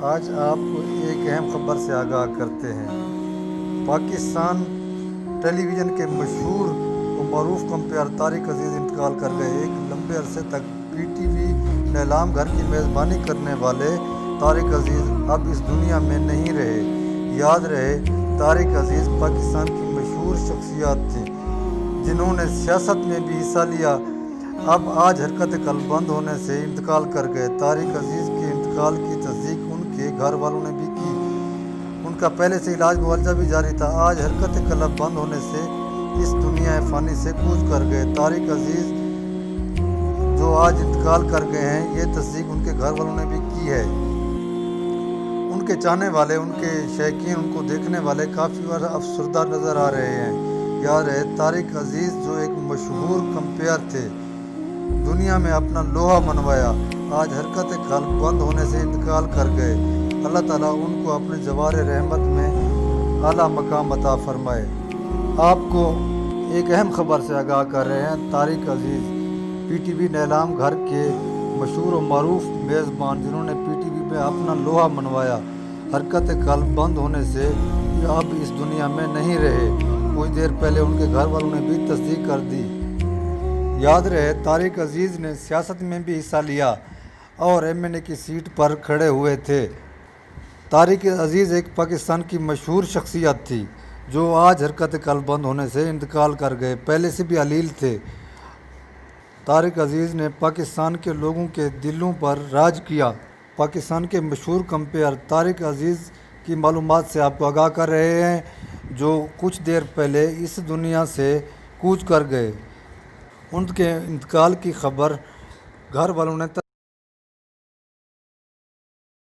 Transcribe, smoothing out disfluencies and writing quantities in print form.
آج آپ کو ایک اہم خبر سے آگاہ کرتے ہیں۔ پاکستان ٹیلی ویژن کے مشہور و معروف کمپیئر طارق عزیز انتقال کر گئے۔ ایک لمبے عرصے تک پی ٹی وی نیلام گھر کی میزبانی کرنے والے طارق عزیز اب اس دنیا میں نہیں رہے۔ یاد رہے، طارق عزیز پاکستان کی مشہور شخصیات تھیں جنہوں نے سیاست میں بھی حصہ لیا۔ اب آج حرکت قلب بند ہونے سے انتقال کر گئے۔ طارق عزیز کے انتقال کی تصدیق ان کے گھر والوں نے بھی کی۔ ان کا پہلے سے علاج معالجہ بھی جاری تھا۔ آج حرکت قلب بند ہونے سے اس دنیا فانی سے کوچ کر گئے۔ طارق عزیز جو آج انتقال کر گئے ہیں، یہ تصدیق ان کے گھر والوں نے بھی کی ہے۔ ان کے چاہنے والے، ان کے شائقین، ان کو دیکھنے والے کافی افسردہ نظر آ رہے ہیں۔ یاد رہے، طارق عزیز جو ایک مشہور کمپیئر تھے، دنیا میں اپنا لوہا منوایا، آج حرکت قلب بند ہونے سے انتقال کر گئے۔ اللہ تعالیٰ ان کو اپنے جوار رحمت میں اعلیٰ مقام عطا فرمائے۔ آپ کو ایک اہم خبر سے آگاہ کر رہے ہیں۔ طارق عزیز پی ٹی وی نیلام گھر کے مشہور و معروف میزبان جنہوں نے پی ٹی وی میں اپنا لوہا منوایا، حرکت قلب بند ہونے سے اب اس دنیا میں نہیں رہے۔ کچھ دیر پہلے ان کے گھر والوں نے بھی تصدیق کر دی۔ یاد رہے، طارق عزیز نے سیاست میں بھی حصہ لیا اور ایم این اے کی سیٹ پر کھڑے ہوئے تھے۔ طارق عزیز ایک پاکستان کی مشہور شخصیت تھی جو آج حرکت قلب بند ہونے سے انتقال کر گئے۔ پہلے سے بھی علیل تھے۔ طارق عزیز نے پاکستان کے لوگوں کے دلوں پر راج کیا۔ پاکستان کے مشہور کمپیئر طارق عزیز کی معلومات سے آپ کو آگاہ کر رہے ہیں، جو کچھ دیر پہلے اس دنیا سے کوچ کر گئے۔ ان کے انتقال کی خبر گھر والوں نے